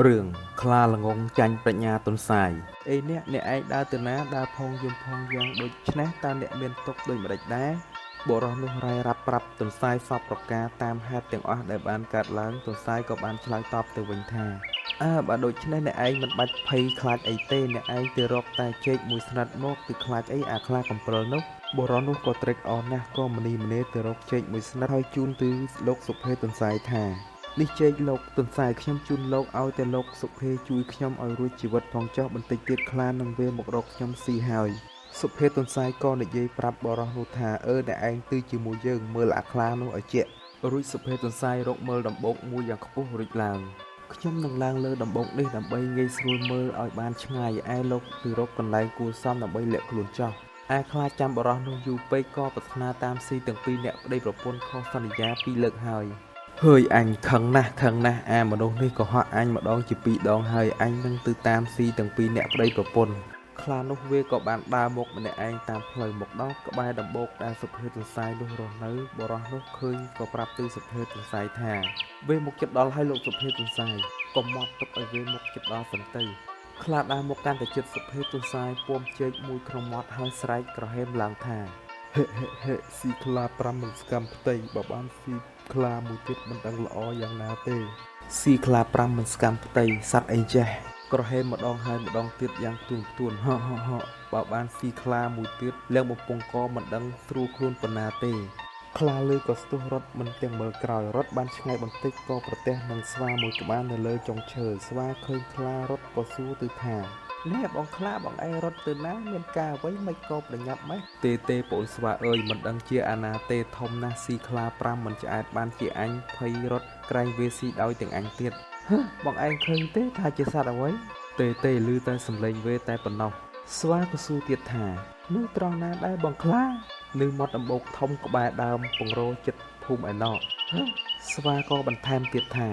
រឿងខ្លាល្ងងចាញ់ប្រាជ្ញាទន្សាយអេអ្នកឯងដើរទៅណាដើរផងយំផងយ៉ាងដូចឆ្នេះតើអ្នកមានទុកដូចម្ដេចដែរបុរសនោះរាយរាប់ប្រាប់ទន្សាយសពប្រការតាមហេតុទាំងអស់ដែលបានកើតឡើងទន្សាយក៏បានឆ្លើយតបទៅវិញថាបើដូច្នេះអ្នកឯងមិនបាច់ភ័យខ្លាចអីទេអ្នកឯងទៅរកតែចេកមួយស្និតមកទៅខ្លាចអីអាខ្លាកំព្រិលនោះបុរសនោះក៏ត្រេកអរណាស់ក៏ម្នីម្នេទៅរកចេកមួយស្និតហើយជូនទៅលោកសុភេទន្សាយថានេះចេកលោកទន្សាយខ្ញុំជូនលោកឲ្យតែលោកសុភេជួយខ្ញុំឲ្យរួចជីវិតផងចុះបន្តិចទៀតខ្លានឹងវាមករកខ្ញុំស៊ីហើយសុភេទន្សាយក៏និយាយប្រាប់បរិសនោះថាអ្នកឯងទៅជាមួយយើងមើលអាខ្លានោះឲ្យជាក់រួចសុភេទន្សាយរកមើលដំបូកមួយយ៉ាងខ្ពស់រួចឡើងខ្ញុំនឹងឡើងលើដំបូកនេះដើម្បីងាយស្រួលមើលឲ្យបានឆ្ងាយឯលោកទៅរកកន្លែងគួរសមដើម្បីលាក់ខ្លួនចោះអាខ្លាចាំបរិសនោះយូរពេកក៏ប្រាថ្នាតាមស៊ីទាំងពីរអ្នកប្តីប្រពន្ធខុសសន្យា2លើកហើយហើយអញខឹងណាស់អាមនុស្សនេះក៏ហក់អញម្ដងជា2ដងហើយអញនឹងទៅតាមស៊ីទាំងពីរអ្នកប្តីប្រពន្ធខ្លានោះវាក៏បានដើរមកម្នាក់ឯងតាមផ្លូវមកដល់ក្បែរដំបូកដែលសុភេទន្សាយនោះរស់នៅបរិសនោះឃើញក៏ប្រាប់ទៅសុភេទន្សាយថាវាមកជិតដល់ហើយលោកសុភេទន្សាយកុំមកទុកឲ្យវាមកជិតដល់សិនទៅខ្លាដើរមកកាន់តែជិតសុភេទន្សាយពុំជែកមួយក្នុងមាត់ហើយស្រែកក្រហមឡើងថាហេស៊ីខ្លា5មិនស្កម្មផ្ទៃបើបានស៊ីខ្លាមួយទៀតមិនដឹងល្អយ៉ាងណាទេស៊ីខ្លា5មិនស្កម្មផ្ទៃសត្វអីចេះក្រហមម្ដងហើយម្ដងទៀតយ៉ាងទួនហោបើបានស៊ីខ្លាមួយទៀតឡើងបំពង់កមិនដឹងស្រួលខ្លួនប៉ុណ្ណាទេខ្លាលើក៏ស្ទុះរត់មិនទាំងមើលក្រោយរត់បានឆ្ងាយបន្តិចក៏ប្រទះនឹងស្វាមួយក្បាលនៅលើចុងឈើស្វាឃើញខ្លារត់ក៏សួរទៅថាណែបងខ្លាបងឯងរត់ទៅណាមានការអ្វីមិនក៏ប្រញាប់ម៉េះទេបងស្វាអើយមិនដឹងជាអាណាទេធំណាស់ស៊ីខ្លា5មិនឆ្អែតបានជាអញភ័យរត់ក្រែងវាស៊ីដោយទាំងអញទៀតបងឯងឃើញទេថាជាសត្វអ្វីទេឮតែសំឡេងវាតែប៉ុណ្ណោះស្វាក៏សួរទៀតថានោះត្រង់ណាដែរបងខ្លានៅមាត់ដំបូកធំក្បែរដើមពង្រោចិត្តភូមិឯណោះស្វាក៏បន្ថែមទៀតថា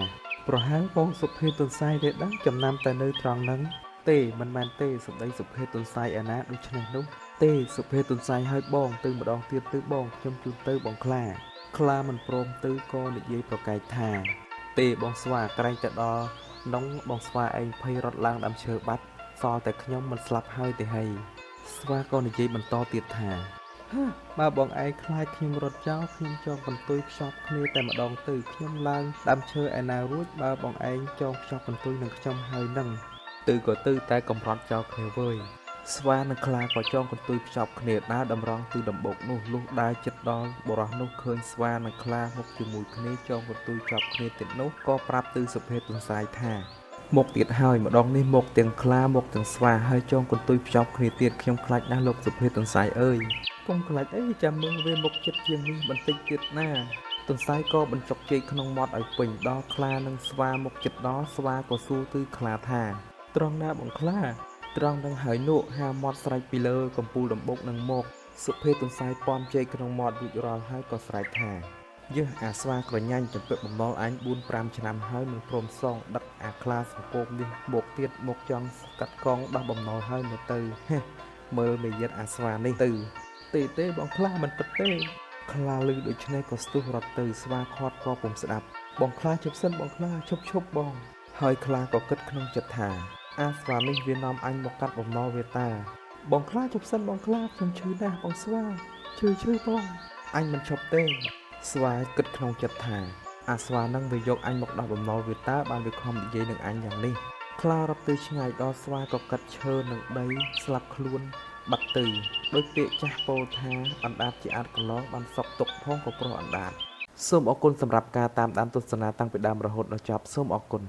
ប្រហែលបងសុភេទន្សាយទេដឹងចំណាំតែនៅត្រង់ហ្នឹងទេមិនមែនទេសម្ដីសុភេទន្សាយឯណាដូច្នេះនោះទេសុភេទន្សាយឲ្យបងទៅម្ដងទៀតទៅបងខ្ញុំជូនទៅបងខ្លាមិនព្រមទៅក៏និយាយប្រកែកថាទេបងស្វាក្រែងតែដល់នងបងស្វាឯងភ័យរត់ឡើងដើមឈើបាត់សល់តែខ្ញុំមិនស្លាប់ហើយទេហើយស្វាក៏និយាយបន្តទៀតថាបើបងឯងខ្លាចខ្ញុំរត់ចោលខ្ញុំចងកន្ទុយខ្ចប់គ្នាតែម្ដងទៅខ្ញុំឡើងដើមឈើឯណារួចបើបងឯងចងខ្ចប់កន្ទុយនឹងខ្ញុំហើយនឹងទៅក៏ទៅតែកំរត់ចោលគ្នាវើយស្វានិងខ្លាក៏ចងកន្ទុយភ្ជាប់គ្នាដើរតម្រង់ទៅដំបូកនោះលុះដើរជិតដល់បុរសនោះឃើញស្វានិងខ្លាមកជាមួយគ្នាចងកន្ទុយជាប់គ្នាទៀតនោះក៏ប្រាប់ទៅសុភេទទន្សាយថាមកទៀតហើយម្ដងនេះមកទាំងខ្លាមកទាំងស្វាហើយចងកន្ទុយភ្ជាប់គ្នាទៀតខ្ញុំខ្លាចណាស់លោកសុភេទទន្សាយអើយកុំខ្លាចអីចាំមើលវាមកជិតជាងនេះបន្តិចទៀតណាទន្សាយក៏បញ្ចុកជែកក្នុងមាត់ឲ្យពេញដល់ខ្លានិងស្វាមកជិតដល់ស្វាក៏សួរទៅខ្លាថាត្រង់ណាបងខ្លាត្រង់នឹងហើយនោះហាមាត់ស្រែកពីលើកំពូលដំបូកនឹងមកសុភេទទន្សាយប៉មជែកក្នុងមាត់រួចរាល់ហើយក៏ស្រែកថាអាស្វាក្រញាញ់ចំពាក់បំណុលអញ 4-5 ឆ្នាំហើយមិនព្រមសងដឹកអាខ្លាសង្គមនេះមកទៀតមកចង់ស្កាត់កងដោះបំណុលហើយមើលទៅមើលមេយិតអាស្វានេះទៅទេបងខ្លាមិនពិតទេខ្លាឮដូច្នេះក៏ស្ទុះរត់ទៅស្វាខាត់ក៏ពុំស្ដាប់បងខ្លាជប់សិនបងខ្លាឈប់បងហើយខ្លាក៏គិតក្នុងចិត្តថាអាស្វានេះវានាំអញមកកាត់បំណុលវាតាបងខ្លាជប់សិនបងខ្លាខ្ញុំឈឺណាស់បងស្វាឈឺបងអញមិនឈប់ទេស្វាគិតក្នុងចិត្តថាអាស្វានឹងវាយកអញមកដោះបំណុលវាតាបានវាខំនិយាយនឹងអញយ៉ាងនេះខ្លារត់ទៅឆ្ងាយដល់ស្វាក៏កាត់ឈើនឹងដីស្លាប់ខ្លួនបាត់ទៅដោយពាក្យចាស់ពោលថាអណ្ដាតជាអាចកន្លងបានសពទុកផងក៏ព្រោះអណ្ដាតសូមអរគុណសម្រាប់ការតាមដានទស្សនាតាំងពីដើមរហូតដល់ចប់សូមអរគុណ